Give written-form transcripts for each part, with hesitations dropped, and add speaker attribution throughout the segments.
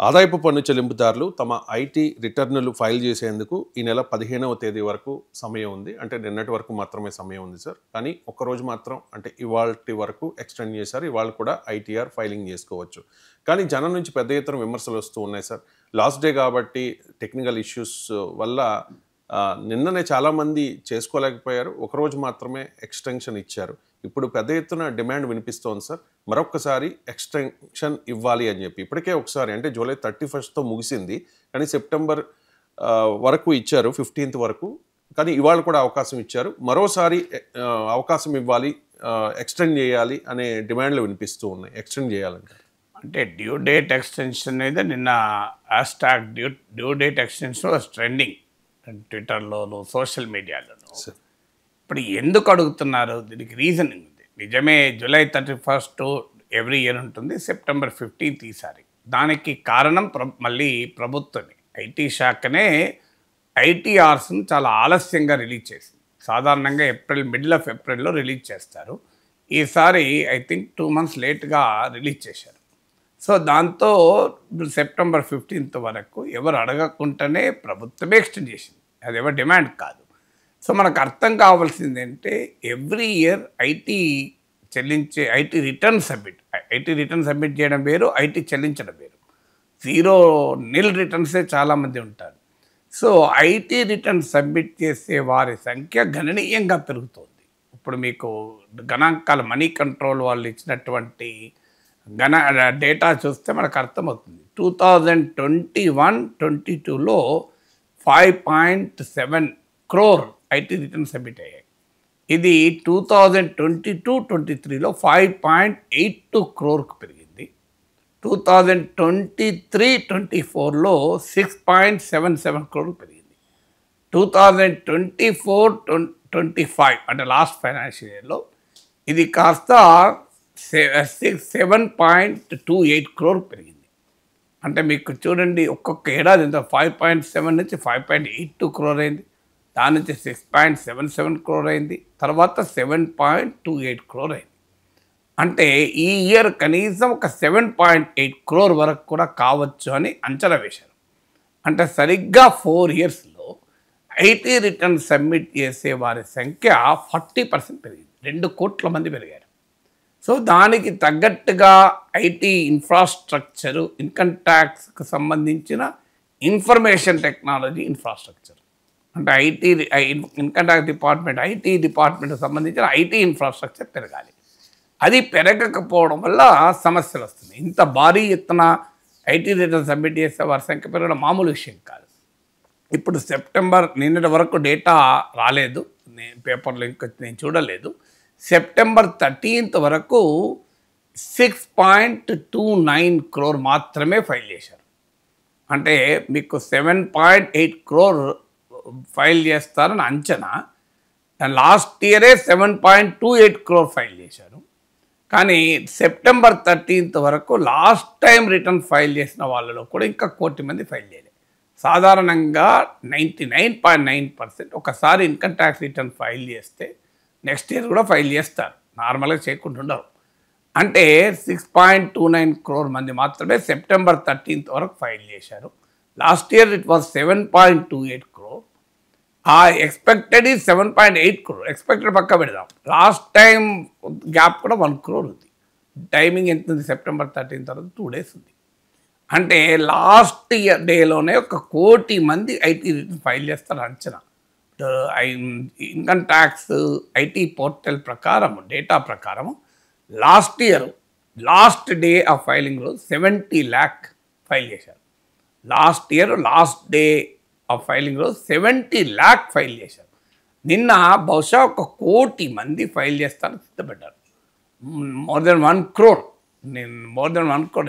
Speaker 1: ఆదాయపు పన్ను చెల్లింపుదారులు తమ ఐటీ రిటర్నులు ఫైల్ చేసేందుకు ఈ నెల 15వ తేదీ వరకు సమయం ఉంది. అంటే నిన్నటి వరకు మాత్రమే సమయం ఉంది సార్. కానీ ఒక్కరోజు మాత్రం అంటే ఇవాల్టి వరకు ఎక్స్టెండ్ చేశారు. ఇవాళ కూడా ఐటీఆర్ ఫైలింగ్ చేసుకోవచ్చు. కానీ జనం నుంచి పెద్ద ఎత్తున విమర్శలు వస్తూ ఉన్నాయి సార్. లాస్ట్ డే కాబట్టి టెక్నికల్ ఇష్యూస్ వల్ల నిన్ననే చాలామంది చేసుకోలేకపోయారు. ఒకరోజు మాత్రమే ఎక్స్టెన్షన్ ఇచ్చారు. ఇప్పుడు పెద్ద ఎత్తున డిమాండ్ వినిపిస్తోంది సార్. మరొక్కసారి ఎక్స్టెన్షన్ ఇవ్వాలి అని చెప్పి. ఇప్పటికే ఒకసారి అంటే జూలై 31తో ముగిసింది. కానీ సెప్టెంబర్ వరకు ఇచ్చారు, 15th వరకు. కానీ ఇవాళ కూడా అవకాశం ఇచ్చారు. మరోసారి అవకాశం ఇవ్వాలి, ఎక్స్టెండ్ చేయాలి అనే డిమాండ్లు వినిపిస్తూ ఉన్నాయి. ఎక్స్టెండ్ చేయాలంటే
Speaker 2: అంటే డ్యూ డేట్ ఎక్స్టెన్షన్ అనేది నిన్న hashtag due date extension was trending ట్విట్టర్లోను, సోషల్ మీడియాలోను. ఇప్పుడు ఎందుకు అడుగుతున్నారు? దీనికి రీజనింగ్ ఉంది. నిజమే, జూలై 31st ఎవ్రీ ఇయర్ ఉంటుంది, సెప్టెంబర్ 15th ఈసారి. దానికి కారణం మళ్ళీ ప్రభుత్వమే. ఐటీ శాఖనే ఐటీఆర్స్ను చాలా ఆలస్యంగా రిలీజ్ చేసింది. సాధారణంగా మిడిల్ ఆఫ్ ఏప్రిల్లో రిలీజ్ చేస్తారు. ఈసారి ఐ థింక్ 2 months లేట్గా రిలీజ్ చేశారు. సో దాంతో సెప్టెంబర్ 15th వరకు ఎవరు అడగకుండానే ప్రభుత్వమే ఎక్స్టెండ్ చేసింది. అది ఎవరు డిమాండ్ కాదు. సో మనకు అర్థం కావాల్సింది అంటే every year IT return submit చేయడం వేరు, ఐటీ చెల్లించడం వేరు. 0 రిటర్న్సే చాలామంది ఉంటారు. సో ఐటీ రిటర్న్ సబ్మిట్ చేసే వారి సంఖ్య గణనీయంగా పెరుగుతోంది. ఇప్పుడు మీకు గణాంకాలు మనీ కంట్రోల్ వాళ్ళు ఇచ్చినటువంటి డేటా చూస్తే మనకు అర్థమవుతుంది. 2021-22లో 5.7 crore ఐటీ రిటర్న్ సబ్మిట్ అయ్యాయి. ఇది 2022-23లో 5.82 crore పెరిగింది. 2023-24లో 6.77 crore పెరిగింది. 2024-25 అంటే లాస్ట్ ఫైనాన్షియల్ ఇయర్లో ఇది కాస్త 7.28 crore పెరిగింది. అంటే మీకు చూడండి, ఒక్కొక్క ఏడాది ఎంత 5.7 నుంచి 5.82 crore అయింది. దాని నుంచి 6.77 crore అయింది. తర్వాత 7.28 crore అయింది. అంటే ఈ ఇయర్ కనీసం ఒక 7.8 crore వరకు కూడా కావచ్చు అని అంచనా వేశారు. అంటే సరిగ్గా 4 yearsలో ఐటీ రిటర్న్ సబ్మిట్ చేసే వారి సంఖ్య 40% పెరిగింది. 2 కోట్ల మంది పెరిగారు. సో దానికి తగ్గట్టుగా ఐటీ ఇన్ఫ్రాస్ట్రక్చరు, ఇన్కమ్ ట్యాక్స్కి సంబంధించిన ఇన్ఫర్మేషన్ టెక్నాలజీ ఇన్ఫ్రాస్ట్రక్చర్ అంటే ఇన్కమ్ ట్యాక్స్ డిపార్ట్మెంట్, ఐటీ డిపార్ట్మెంట్కి సంబంధించిన ఐటీ ఇన్ఫ్రాస్ట్రక్చర్ పెరగాలి. అది పెరగకపోవడం వల్ల సమస్యలు వస్తున్నాయి. ఇంత భారీ ఎత్తున ఐటీ రిటర్న్ సబ్మిట్ చేసే వారి సంఖ్య పెరగడం మామూలు విషయం కాదు. ఇప్పుడు నిన్నటి వరకు డేటా రాలేదు, పేపర్లో ఇంకా నేను చూడలేదు. సెప్టెంబర్ 13th వరకు 6.29 crore మాత్రమే ఫైల్ చేశారు. అంటే మీకు 7.8 crore ఫైల్ చేస్తారని అంచనా. లాస్ట్ ఇయరే 7.28 crore ఫైల్ చేశారు. కానీ సెప్టెంబర్ 13th వరకు లాస్ట్ టైం రిటర్న్ ఫైల్ చేసిన వాళ్ళలో కూడా ఇంకా 1 కోటి మంది ఫైల్ చేయలేదు. సాధారణంగా 99.9% ఒకసారి ఇన్కమ్ ట్యాక్స్ రిటర్న్ ఫైల్ చేస్తే నెక్స్ట్ ఇయర్ కూడా ఫైల్ చేస్తారు, నార్మల్గా చేయకుండా ఉండరు. అంటే 6.29 crore మంది మాత్రమే సెప్టెంబర్ 13th వరకు ఫైల్ చేశారు. Last year it was 7.28 crore. ఆ ఎక్స్పెక్టెడ్ 7.8 crore. ఎక్స్పెక్టెడ్ పక్క పెడదాం. లాస్ట్ టైం గ్యాప్ కూడా 1 crore ఉంది. టైమింగ్ ఎంత ఉంది? సెప్టెంబర్ 13th తర్వాత 2 days ఉంది. అంటే లాస్ట్ ఇయర్ డేలోనే 1 కోటి మంది ఐటీ రిటర్న్ ఫైల్ చేస్తారు అంచనా. ఇన్కమ్ ట్యాక్స్ ఐటీ పోర్టల్ ప్రకారం, డేటా ప్రకారం last year last day of filing రోజు 70 lakh ఫైల్ చేశారు. Last year last day of filing రోజు 70 lakh ఫైల్ చేశారు. నిన్న బహుశా 1 కోటి మంది ఫైల్ చేస్తారని సిద్ధపడ్డారు. More than 1 crore.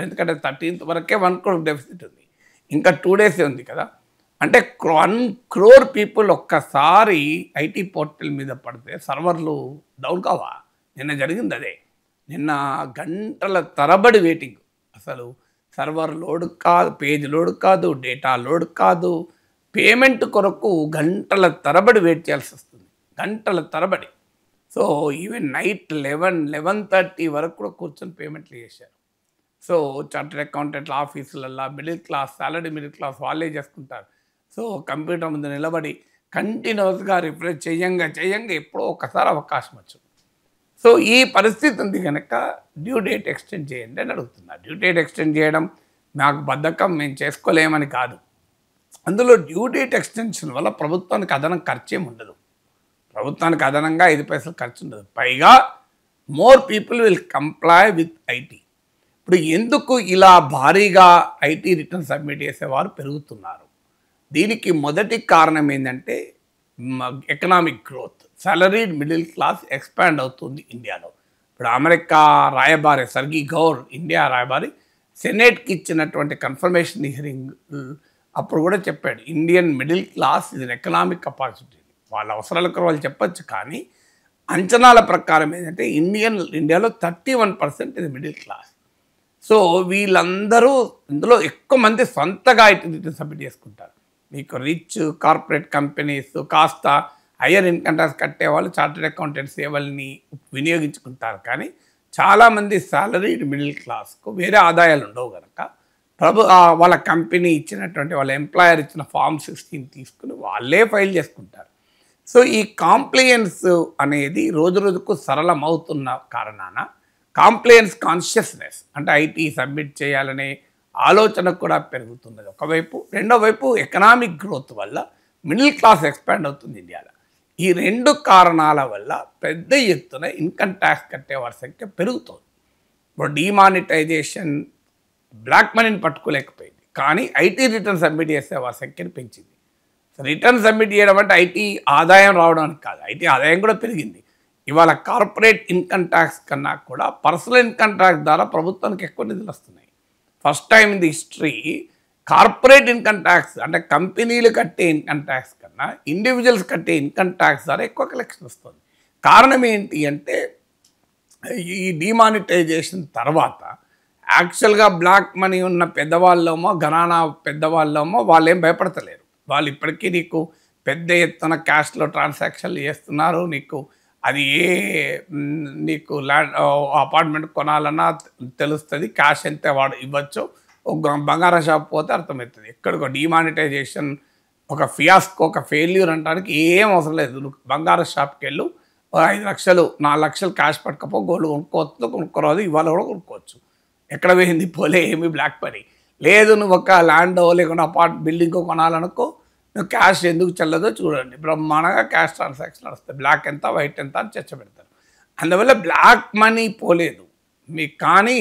Speaker 2: ఎందుకంటే 13th వరకే 1 crore డెఫిసిట్ ఉంది. ఇంకా 2 days ఉంది కదా. అంటే 1 crore పీపుల్ ఒక్కసారి ఐటీ పోర్టల్ మీద పడితే సర్వర్లు డౌన్ కావా? నిన్న జరిగింది అదే. నిన్న గంటల తరబడి వెయిటింగ్. అసలు సర్వర్ లోడ్ కాదు, పేజ్ లోడ్ కాదు, డేటా లోడ్ కాదు. పేమెంట్ కొరకు గంటల తరబడి వెయిట్ చేయాల్సి వస్తుంది, గంటల తరబడి. సో ఈవెన్ నైట్ 11-11:30 వరకు కూడా కూర్చొని పేమెంట్లు చేశారు. సో చార్టెడ్ అకౌంటెంట్ల ఆఫీసులల్లో middle class, salary middle class వాళ్ళే చేసుకుంటారు. సో కంప్యూటర్ ముందు నిలబడి కంటిన్యూస్గా రిఫ్రెష్ చేయంగా ఎప్పుడో ఒకసారి అవకాశం వచ్చింది. సో ఈ పరిస్థితి ఉంది కనుక డ్యూ డేట్ ఎక్స్టెండ్ చేయండి అని అడుగుతున్నారు. డ్యూ డేట్ ఎక్స్టెండ్ చేయడం మాకు బద్ధకం, మేము చేసుకోలేమని కాదు. అందులో డ్యూ డేట్ ఎక్స్టెన్షన్ వల్ల ప్రభుత్వానికి అదనం ఖర్చేం ఉండదు. ప్రభుత్వానికి అదనంగా 5 పైసలు ఖర్చు ఉండదు. పైగా more people will comply with IT. ఇప్పుడు ఎందుకు ఇలా భారీగా ఐటీ రిటర్న్ సబ్మిట్ చేసేవారు పెరుగుతున్నారు? దీనికి మొదటి కారణం ఏంటంటే economic growth. Salaried middle class expand అవుతుంది ఇండియాలో. ఇప్పుడు అమెరికా రాయబారి సర్గీ గౌర్, ఇండియా రాయబారి, సెనేట్కి ఇచ్చినటువంటి కన్ఫర్మేషన్ హియరింగ్ అప్పుడు కూడా చెప్పాడు, ఇండియన్ మిడిల్ క్లాస్ ఇది ఎకనామిక్ ఆపర్చునిటీ. వాళ్ళ అవసరాలకు వాళ్ళు చెప్పచ్చు, కానీ అంచనాల ప్రకారం ఏంటంటే ఇండియాలో 31% ఇది మిడిల్ క్లాస్. సో వీళ్ళందరూ ఇందులో ఎక్కువ మంది సొంతగా ఐటీ రిటర్న్ సబ్మిట్ చేసుకుంటారు. మీకు రిచ్ కార్పొరేట్ కంపెనీస్, కాస్త హయ్యర్ ఇన్కమ్ ట్యాక్స్ కట్టేవాళ్ళు చార్టెడ్ అకౌంటెంట్ సేవల్ని వినియోగించుకుంటారు. కానీ చాలామంది సాలరీడ్ మిడిల్ క్లాస్కు వేరే ఆదాయాలు ఉండవు కనుక వాళ్ళ కంపెనీ ఇచ్చినటువంటి, వాళ్ళ ఎంప్లాయర్ ఇచ్చిన ఫామ్ 16 తీసుకుని వాళ్ళే ఫైల్ చేసుకుంటారు. సో ఈ కాంప్లయన్స్ అనేది రోజు రోజుకు సరళమవుతున్న కారణాన కాంప్లయన్స్ కాన్షియస్నెస్ అంటే ఐటీ సబ్మిట్ చేయాలనే ఆలోచన కూడా పెరుగుతున్నది ఒకవైపు. రెండో వైపు ఎకనామిక్ గ్రోత్ వల్ల మిడిల్ క్లాస్ ఎక్స్పాండ్ అవుతుంది ఇండియాలో. ఈ 2 కారణాల వల్ల పెద్ద ఎత్తున ఇన్కమ్ ట్యాక్స్ కట్టేవారి సంఖ్య పెరుగుతుంది. ఇప్పుడు డిమానిటైజేషన్ బ్లాక్ మనీని పట్టుకోలేకపోయింది, కానీ ఐటీ రిటర్న్ సబ్మిట్ చేసే వారి సంఖ్యను పెంచింది. రిటర్న్ సబ్మిట్ చేయడం అంటే ఐటీ ఆదాయం రావడానికి కాదు, ఐటీ ఆదాయం కూడా పెరిగింది. ఇవాళ కార్పొరేట్ ఇన్కమ్ ట్యాక్స్ కన్నా కూడా పర్సనల్ ఇన్కమ్ ట్యాక్స్ ద్వారా ప్రభుత్వానికి ఎక్కువ నిధులు వస్తున్నాయి. First time in the history corporate income tax అంటే కంపెనీలు కట్టే ఇన్కమ్ ట్యాక్స్ కన్నా ఇండివిజువల్స్ కట్టే ఇన్కమ్ ట్యాక్స్ ద్వారా ఎక్కువ కలెక్షన్ వస్తుంది. కారణం ఏంటి అంటే ఈ డిమానిటైజేషన్ తర్వాత యాక్చువల్గా బ్లాక్ మనీ ఉన్న పెద్దవాళ్ళేమో, ఘరానా పెద్దవాళ్ళేమో వాళ్ళు ఏం భయపడతలేరు. వాళ్ళు ఇప్పటికీ నీకు పెద్ద ఎత్తున క్యాష్లో ట్రాన్సాక్షన్లు చేస్తున్నారు. అది నీకు ల్యాండ్ అపార్ట్మెంట్ కొనాలన్నా తెలుస్తుంది, క్యాష్ ఎంత వాడు ఇవ్వచ్చు. ఒక బంగారం షాప్ పోతే అర్థమవుతుంది. ఎక్కడికో డిమానిటైజేషన్ ఒక ఫియాస్కో, ఒక ఫెయిల్యూర్ అనడానికి ఏం అవసరం లేదు. నువ్వు బంగారం షాప్కి వెళ్ళు, 5 లక్షలు 4 లక్షలు క్యాష్ పట్టుకపో, గోల్డ్ కొనుక్కోరాదు, ఇవాళ కూడా కొనుక్కోవచ్చు. ఎక్కడ పోయింది పోలే, ఏమి బ్లాక్ పని లేదు. నువ్వు ఒక ల్యాండ్ లేకుండా బిల్డింగ్ కొనాలనుకో, నువ్వు క్యాష్ ఎందుకు చెల్లదో చూడండి, బ్రహ్మాండంగా క్యాష్ ట్రాన్సాక్షన్ వస్తాయి. బ్లాక్ ఎంత, వైట్ ఎంత అని చర్చ పెడతారు. అందువల్ల బ్లాక్ మనీ పోలేదు మీకు. కానీ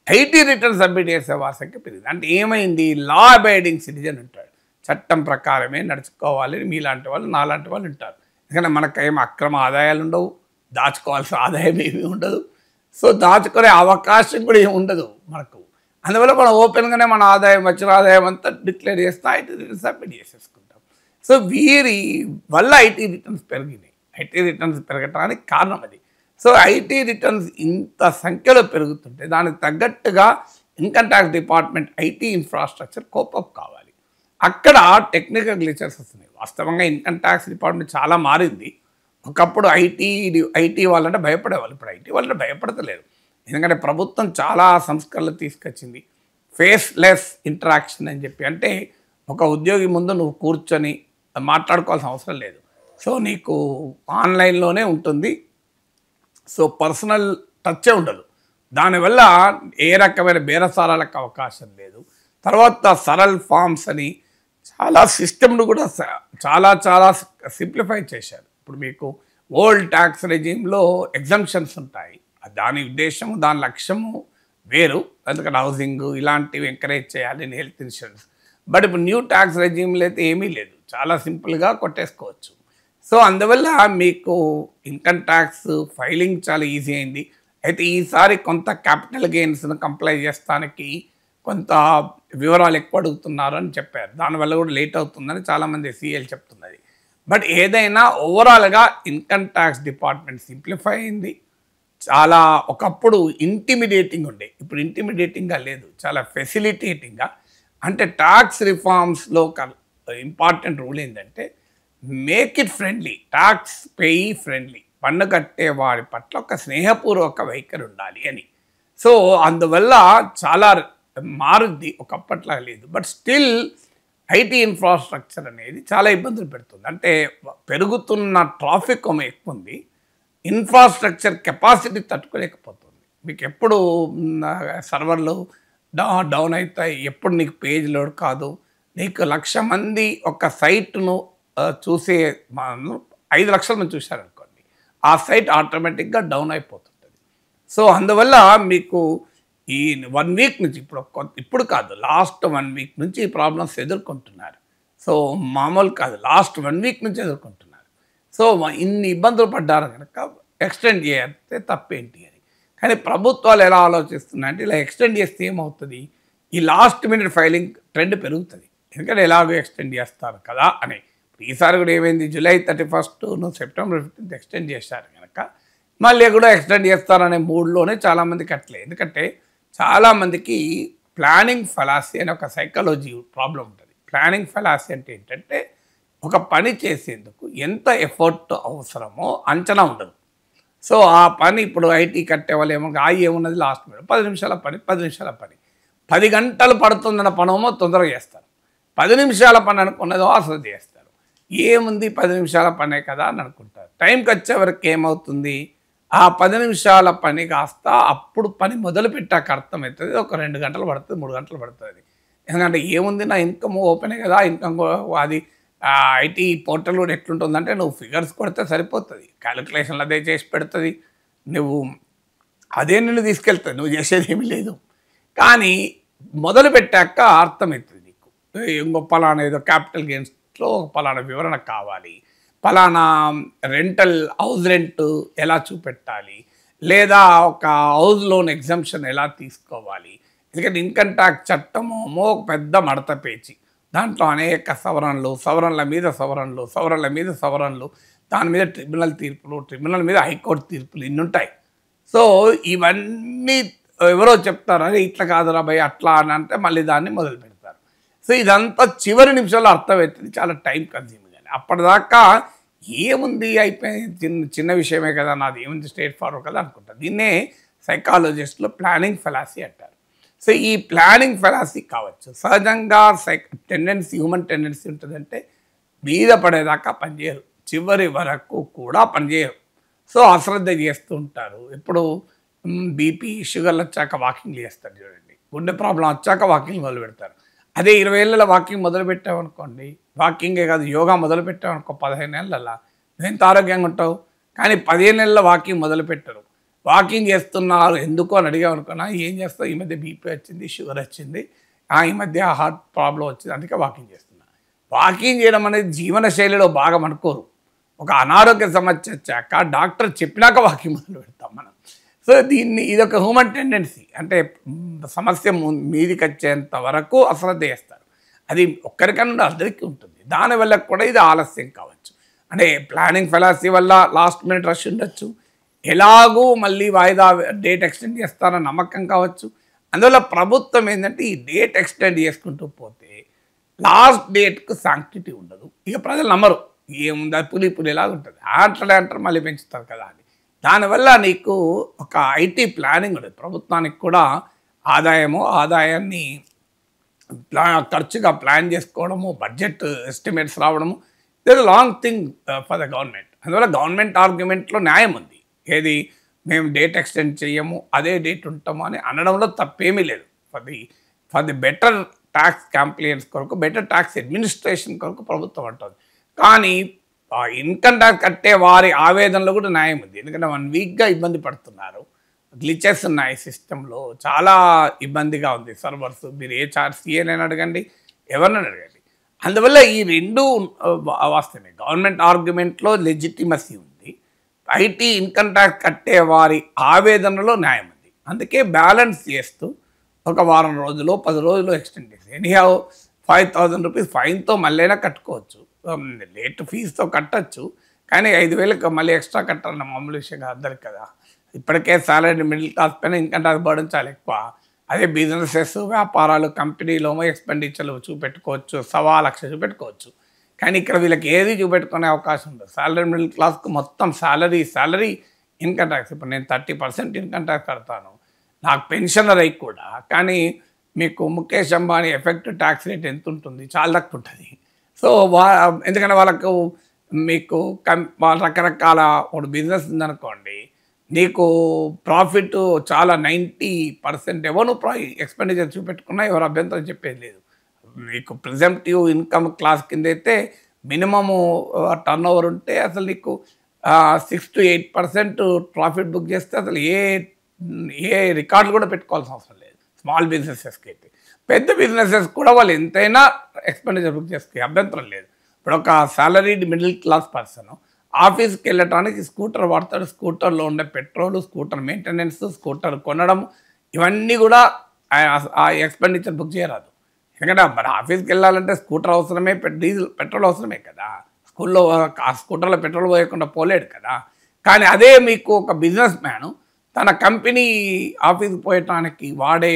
Speaker 2: ఐటీ రిటర్న్ సబ్మిట్ చేసే వారి సంఖ్య పెరిగింది. అంటే ఏమైంది, లా అబైడింగ్ సిటిజన్ ఉంటాడు, చట్టం ప్రకారమే నడుచుకోవాలి. మీలాంటి వాళ్ళు, నాలాంటి వాళ్ళు ఉంటారు. ఎందుకంటే మనకేం అక్రమ ఆదాయాలు ఉండవు, దాచుకోవాల్సిన ఆదాయం ఏమీ ఉండదు. సో దాచుకునే అవకాశం కూడా ఏమి ఉండదు మనకు. అందువల్ల మనం ఓపెన్గానే మన ఆదాయం, వచ్చిన ఆదాయం అంతా డిక్లేర్ చేస్తాం, ఐటీ రిటర్న్స్ సబ్మిట్ చేసేసుకుంటాం. సో వీరి వల్ల ఐటీ రిటర్న్స్ పెరిగినాయి. ఐటీ రిటర్న్స్ పెరగటానికి కారణం అది. సో ఐటీ రిటర్న్స్ ఇంత సంఖ్యలో పెరుగుతుంటే దానికి తగ్గట్టుగా income tax department IT infrastructure cope up కావాలి. అక్కడ టెక్నికల్ గ్లిచర్స్ వస్తున్నాయి. వాస్తవంగా ఇన్కమ్ ట్యాక్స్ డిపార్ట్మెంట్ చాలా మారింది. ఒకప్పుడు ఐటీ వాళ్ళంటే భయపడేవాళ్ళు, ఇప్పుడు ఐటీ వాళ్ళంటే భయపడతలేరు. ఎందుకంటే ప్రభుత్వం చాలా సంస్కరణలు తీసుకొచ్చింది. ఫేస్లెస్ ఇంటరాక్షన్ అని చెప్పి, అంటే ఒక ఉద్యోగి ముందు నువ్వు కూర్చొని మాట్లాడుకోవాల్సిన అవసరం లేదు. సో నీకు ఆన్లైన్లోనే ఉంటుంది. సో పర్సనల్ టచ్చే ఉండదు. దానివల్ల ఏ రకమైన బేరసారాలకు అవకాశం లేదు. తర్వాత సరల్ ఫామ్స్ అని చాలా సిస్టమ్ను కూడా చాలా సింప్లిఫై చేశారు. ఇప్పుడు మీకు ఓల్డ్ ట్యాక్స్ రెజీమ్లో ఎగ్జంప్షన్స్ ఉంటాయి. దాని ఉద్దేశము, దాని లక్ష్యము వేరు. ఎందుకంటే హౌసింగ్ ఇలాంటివి ఎంకరేజ్ చేయాలి, హెల్త్ ఇన్సూరెన్స్. బట్ ఇప్పుడు న్యూ ట్యాక్స్ రెజీమ్లో అయితే ఏమీ లేదు, చాలా సింపుల్గా కొట్టేసుకోవచ్చు. సో అందువల్ల మీకు ఇన్కమ్ ట్యాక్స్ ఫైలింగ్ చాలా ఈజీ అయింది. అయితే ఈసారి కొంత క్యాపిటల్ గెయిన్స్ను కంప్లై చేస్తానికి కొంత వివరాలు ఎక్కువ అడుగుతున్నారు అని చెప్పారు. దానివల్ల కూడా లేట్ అవుతుందని చాలామంది సీఎల్ చెప్తున్నది. బట్ ఏదైనా ఓవరాల్గా ఇన్కమ్ ట్యాక్స్ డిపార్ట్మెంట్ సింప్లిఫై అయింది. చాలా ఒకప్పుడు ఇంటిమిడేటింగ్ ఉండే, ఇప్పుడు ఇంటిమిడేటింగ్గా లేదు, చాలా ఫెసిలిటేటింగ్గా. అంటే ట్యాక్స్ రిఫార్మ్స్లో ఇంపార్టెంట్ రూల్ ఏంటంటే make it friendly, tax payee friendly, పన్ను కట్టే వారి పట్ల ఒక స్నేహపూర్వక వైఖరి ఉండాలి అని. సో అందువల్ల చాలా మారుద్ది, ఒకప్పట్లా లేదు. బట్ స్టిల్ ఐటీ ఇన్ఫ్రాస్ట్రక్చర్ అనేది చాలా ఇబ్బందులు పెడుతుంది. అంటే పెరుగుతున్న ట్రాఫిక్ ఎక్కువ ఉంది, ఇన్ఫ్రాస్ట్రక్చర్ కెపాసిటీ తట్టుకోలేకపోతుంది. మీకు ఎప్పుడు సర్వర్లు డౌన్ అవుతాయి, ఎప్పుడు నీకు పేజ్ లోడ్ కాదు. నీకు 1,00,000 మంది ఒక సైట్ను చూసే 5 లక్షల మంది చూశారనుకోండి, ఆ సైట్ ఆటోమేటిక్గా డౌన్ అయిపోతుంటుంది. సో అందువల్ల మీకు ఈ 1 వీక్ నుంచి ఇప్పుడు కాదు, లాస్ట్ 1 వీక్ నుంచి ఈ ప్రాబ్లమ్స్ ఎదుర్కొంటున్నారు. సో మామూలు కాదు, లాస్ట్ 1 వీక్ నుంచి ఎదుర్కొంటున్నారు. సో ఇన్ని ఇబ్బందులు పడ్డారు కనుక ఎక్స్టెండ్ చేస్తే తప్పేంటి అని. కానీ ప్రభుత్వాలు ఎలా ఆలోచిస్తున్నాయంటే, ఇలా ఎక్స్టెండ్ చేస్తే ఏమవుతుంది, ఈ లాస్ట్ మినిట్ ఫైలింగ్ ట్రెండ్ పెరుగుతుంది. ఎందుకంటే ఎలాగో ఎక్స్టెండ్ చేస్తారు కదా అని. ఈసారి కూడా ఏమైంది, జూలై 31 సెప్టెంబర్ 15 ఎక్స్టెండ్ చేశారు కనుక మళ్ళీ కూడా ఎక్స్టెండ్ చేస్తారనే మూడ్లోనే చాలామంది కట్టలేదు. ఎందుకంటే చాలామందికి ప్లానింగ్ ఫెలాసీ అనే ఒక సైకాలజీ ప్రాబ్లం ఉంటుంది. ప్లానింగ్ ఫెలాసీ అంటే ఏంటంటే, ఒక పని చేసేందుకు ఎంత ఎఫర్ట్ అవసరమో అంచనా ఉండదు. సో ఆ పని ఇప్పుడు ఐటీ కట్టే వాళ్ళు ఏమున్నది లాస్ట్ మినిట్ 10 నిమిషాల పని 10 గంటలు పడుతుందన్న పనేమో తొందరగా చేస్తారు. 10 నిమిషాల పని అనుకున్నదో అసలు చేస్తారు. ఏముంది 10 నిమిషాల పనే కదా అని అనుకుంటారు. టైంకి వచ్చే వరకు ఏమవుతుంది, ఆ 10 నిమిషాల పని కాస్త అప్పుడు పని మొదలు పెట్టాక అర్థమవుతుంది ఒక 2 గంటలు పడుతుంది, 3 గంటలు పడుతుంది. ఎందుకంటే ఏముంది, నా ఇన్కమ్ ఓపెనే కదా, ఇన్కమ్ అది ఐటీ పోర్టల్ కూడా ఎట్లుంటుందంటే, నువ్వు ఫిగర్స్ కొడితే సరిపోతుంది, క్యాలిక్యులేషన్లు అదే చేసి పెడుతుంది, నువ్వు అదే నిన్ను తీసుకెళ్తుంది, నువ్వు చేసేది ఏమీ లేదు. కానీ మొదలు పెట్టాక అర్థమవుతుంది నీకు, ఇంకో పలానా ఏదో క్యాపిటల్ గెయిన్స్లో పలానా వివరణ కావాలి, పలానా రెంటల్ హౌస్ రెంట్ ఎలా చూపెట్టాలి, లేదా ఒక హౌస్ లోన్ ఎగ్జంప్షన్ ఎలా తీసుకోవాలి. ఎందుకంటే ఇన్కమ్ ట్యాక్స్ చట్టమో ఒక పెద్ద మడత పేచి, దాంట్లో అనేక సవరణల మీద సవరణలు, దాని మీద ట్రిబ్యునల్ తీర్పులు, ట్రిబ్యునల్ మీద హైకోర్టు తీర్పులు ఇన్ని ఉంటాయి. సో ఇవన్నీ ఎవరో చెప్తారు, అరే ఇట్లా కాదురా భయ్ అట్లా అని అంటే మళ్ళీ దాన్ని మొదలు పెడతారు. సో ఇదంతా చివరి నిమిషాల్లో అర్థమవుతుంది, చాలా టైం కన్జ్యూమింగ్ అని. అప్పటిదాకా ఏముంది, అయిపోయింది, చిన్న విషయమే కదా, నాది ఏముంది, స్ట్రేట్ ఫార్వర్డ్ కదా అనుకుంటారు. దీన్నే సైకాలజిస్ట్లో ప్లానింగ్ ఫెలాసీ అంటారు. సో ఈ ప్లానింగ్ ఫెలాసీ కావచ్చు, సహజంగా హ్యూమన్ టెండెన్సీ ఉంటుందంటే మీద పడేదాకా పనిచేయరు, చివరి వరకు కూడా పనిచేయరు. సో అశ్రద్ధ చేస్తూ ఉంటారు. ఎప్పుడు బీపీ షుగర్లు వచ్చాక వాకింగ్ చేస్తారు చూడండి, గుండె ప్రాబ్లం వచ్చాక వాకింగ్ మొదలు పెడతారు. అదే 20 ఏళ్ళలో వాకింగ్ మొదలు పెట్టామనుకోండి, వాకింగే కాదు యోగా మొదలు పెట్టామనుకో 15 ఏళ్ళల్లో నువ్వు ఎంత ఆరోగ్యంగా ఉంటావు. కానీ 15 ఏళ్ళలో వాకింగ్ మొదలు పెట్టరు. వాకింగ్ చేస్తున్నారు ఎందుకు అని అడిగామనుకున్నా, ఏం చేస్తావు, ఈ మధ్య బీపీ వచ్చింది, షుగర్ వచ్చింది, ఈ మధ్య హార్ట్ ప్రాబ్లం వచ్చింది, అందుకే వాకింగ్ చేస్తున్నా. వాకింగ్ చేయడం అనేది జీవన శైలిలో భాగం అనుకోరు. ఒక అనారోగ్య సమస్య వచ్చాక డాక్టర్ చెప్పినాక వాకింగ్ మొదలు పెడతాం మనం. సో ఇదొక హ్యూమన్ టెండెన్సీ. అంటే సమస్య మీదికి వచ్చేంత వరకు అశ్రద్ధ చేస్తారు. అది ఒక్కరికన్నా అందరికీ ఉంటుంది. దానివల్ల కూడా ఇది ఆలస్యం కావచ్చు. అంటే ప్లానింగ్ ఫెలాసీ వల్ల లాస్ట్ మినిట్ రష్ ఉండొచ్చు, ఎలాగూ మళ్ళీ వాయిదా డేట్ ఎక్స్టెండ్ చేస్తారన్న నమ్మకం కావచ్చు. అందువల్ల ప్రభుత్వం ఏంటంటే ఈ డేట్ ఎక్స్టెండ్ చేసుకుంటూ పోతే లాస్ట్ డేట్కు శాంక్టిటీ ఉండదు. ఇక ప్రజలు నమ్మరు, ఏముంది అది పులిలాగా ఉంటుంది, అట్లనే అంటారు, మళ్ళీ పెంచుతారు కదా అని. దానివల్ల నీకు ఒక ఐటీ ప్లానింగ్ ఉండదు. ప్రభుత్వానికి కూడా ఆదాయాన్ని ఖర్చుగా ప్లాన్ చేసుకోవడము, బడ్జెట్ ఎస్టిమేట్స్ రావడము, ఇది long thing for the government. అందువల్ల గవర్నమెంట్ ఆర్గ్యుమెంట్లో న్యాయం ఉంది. ఏది, మేము డేట్ ఎక్స్టెండ్ చేయము, అదే డేట్ ఉంటాము అని అనడంలో తప్పేమీ లేదు. For the better tax complaints కొరకు, బెటర్ ట్యాక్స్ అడ్మినిస్ట్రేషన్ కొరకు ప్రభుత్వం అంటుంది. కానీ ఇన్కమ్ ట్యాక్స్ కట్టే వారి ఆవేదనలో కూడా న్యాయం ఉంది. ఎందుకంటే 1 వీక్గా ఇబ్బంది పడుతున్నారు, గ్లిచెస్ ఉన్నాయి సిస్టంలో, చాలా ఇబ్బందిగా ఉంది సర్వర్స్. మీరు సిఏనైనా అడగండి, ఎవరినైనా అడగండి. అందువల్ల ఈ రెండు వాస్తవమే. గవర్నమెంట్ ఆర్గ్యుమెంట్లో లెజిటిమసీ ఉంది, ఐటీ ఇన్కమ్ ట్యాక్స్ కట్టే వారి ఆవేదనలో న్యాయం ఉంది. అందుకే బ్యాలెన్స్ చేస్తూ ఒక వారం రోజులు 10 రోజులు ఎక్స్టెండ్ చేసి ఎనీహౌ 5,000 రూపీస్ ఫైన్తో మళ్ళీ కట్టుకోవచ్చు, లేట్ ఫీజుతో కట్టచ్చు. కానీ 5,000 మళ్ళీ ఎక్స్ట్రా కట్టాలన్న మామూలు విషయంగా అందరికి కదా. ఇప్పటికే సాలరీ మిడిల్ క్లాస్ పైన ఇన్కమ్ ట్యాక్స్ బర్డెన్ చాలా ఎక్కువ. అదే బిజినెసెస్, వ్యాపారాలు, కంపెనీలో ఎక్స్పెండిచర్లు చూపెట్టుకోవచ్చు, 1,00,000 చూపెట్టుకోవచ్చు. కానీ ఇక్కడ వీళ్ళకి ఏది చూపెట్టుకునే అవకాశం ఉండదు. సాలరీ మిడిల్ క్లాస్కు మొత్తం సాలరీ ఇన్కమ్ ట్యాక్స్. ఇప్పుడు నేను 30% ఇన్కమ్ ట్యాక్స్ కడతాను, నాకు పెన్షనర్ అయి కూడా, కానీ మీకు Mukesh Ambani effective tax rate ఎంత ఉంటుంది? చాలా తక్కువ ఉంటుంది. సో ఎందుకంటే వాళ్ళకు మీకు వాళ్ళ రకరకాల ఒక బిజినెస్ ఉందనుకోండి, నీకు ప్రాఫిట్ చాలా 90% ఏవో నువ్వు ఎక్స్పెండిచర్ చూపెట్టుకున్నా ఎవరు అభ్యంతరం చెప్పేది లేదు. మీకు ప్రిజంప్టివ్ ఇన్కమ్ క్లాస్ కింద అయితే మినిమము టర్న్ ఓవర్ ఉంటే అసలు నీకు 6 to 8% ప్రాఫిట్ బుక్ చేస్తే అసలు ఏ రికార్డులు కూడా పెట్టుకోవాల్సిన అవసరం లేదు స్మాల్ బిజినెసెస్కి అయితే. పెద్ద బిజినెసెస్ కూడా వాళ్ళు ఎంతైనా ఎక్స్పెండిచర్ బుక్ చేస్తే అభ్యంతరం లేదు. ఇప్పుడు ఒక సాలరీడ్ మిడిల్ క్లాస్ పర్సన్ ఆఫీస్కి వెళ్ళటానికి స్కూటర్ వాడతాడు. స్కూటర్లో ఉండే పెట్రోల్, స్కూటర్ మెయింటెనెన్స్, స్కూటర్ కొనడం, ఇవన్నీ కూడా ఆ ఎక్స్పెండిచర్ బుక్ చేయరాదు. ఎందుకంటే మరి ఆఫీస్కి వెళ్ళాలంటే స్కూటర్ అవసరమే, డీజిల్ పెట్రోల్ అవసరమే కదా. ఆ స్కూటర్లో పెట్రోల్ పోయకుండా పోలేడు కదా. కానీ అదే మీకు ఒక బిజినెస్ మ్యాను తన కంపెనీ ఆఫీస్కి పోయటానికి వాడే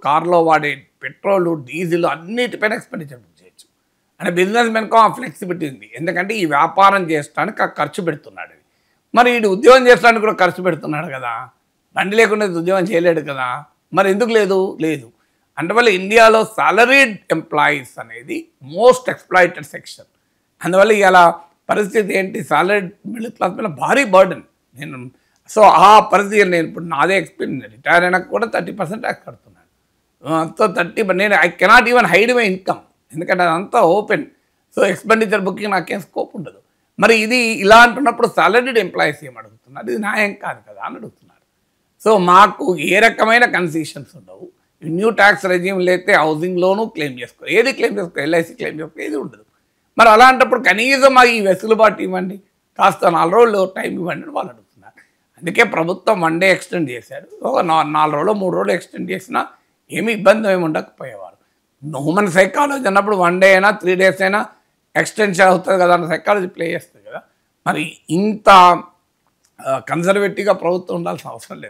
Speaker 2: కారులో వాడే పెట్రోలు, డీజిల్ అన్నిటిపైన ఎక్స్పెండిచర్ బుక్ చేయొచ్చు. అంటే బిజినెస్ మ్యాన్కు ఆ ఫ్లెక్సిబిలిటీ ఉంది. ఎందుకంటే ఈ వ్యాపారం చేయడానికి ఆ ఖర్చు పెడుతున్నాడు. మరి వీడు ఉద్యోగం చేయడానికి కూడా ఖర్చు పెడుతున్నాడు కదా. బండి లేకుండా ఉద్యోగం చేయలేడు కదా. మరి ఎందుకు లేదు. అందువల్ల ఇండియాలో సాలరీడ్ ఎంప్లాయీస్ అనేది మోస్ట్ ఎక్స్ప్లాయిటెడ్ సెక్షన్. అందువల్ల ఇలా పరిస్థితి ఏంటి, సాలరీడ్ మిడిల్ క్లాస్ మీద భారీ బర్డెన్. సో ఆ పరిస్థితి నేను ఇప్పుడు నాదే ఎక్స్పీరియన్స్. రిటైర్ అయినా కూడా 30% ట్యాక్స్ కడుతున్నాను. సో నేను I cannot even hide my income, ఎందుకంటే అదంతా ఓపెన్. సో ఎక్స్పెండిచర్ బుకింగ్ నాకేం స్కోప్ ఉండదు. మరి ఇది ఇలా అంటున్నప్పుడు సాలరీడ్ ఎంప్లాయీస్ ఏం అడుగుతున్నారు? ఇది న్యాయం కాదు కదా అని అడుగుతున్నారు. సో మాకు ఏ రకమైన కన్సెషన్స్ ఉండవు. న్యూ ట్యాక్స్ రెజ్యూమ్లు అయితే హౌసింగ్ లోను క్లెయిమ్ చేసుకో, ఏది క్లెయిమ్ చేసుకో, ఎల్ఐసి క్లెయిమ్ చేసుకో, ఏది ఉండదు. మరి అలాంటప్పుడు కనీసం మాకు ఈ వెసులుబాటు ఇవ్వండి, కాస్త 4 రోజులు టైం ఇవ్వండి అని వాళ్ళు అడుగుతున్నారు. అందుకే ప్రభుత్వం 1 day ఎక్స్టెండ్ చేశాడు. ఒక 4 రోజులు 3 రోజులు ఎక్స్టెండ్ చేసినా ఏమీ ఇబ్బంది ఏమి ఉండకపోయేవారు. హ్యూమన్ సైకాలజీ అన్నప్పుడు 1 day అయినా 3 days అయినా ఎక్స్టెన్షన్ అవుతుంది కదా అన్న సైకాలజీ ప్లే చేస్తుంది కదా. మరి ఇంత కన్జర్వేటివ్గా ప్రభుత్వం ఉండాల్సిన అవసరం లేదు.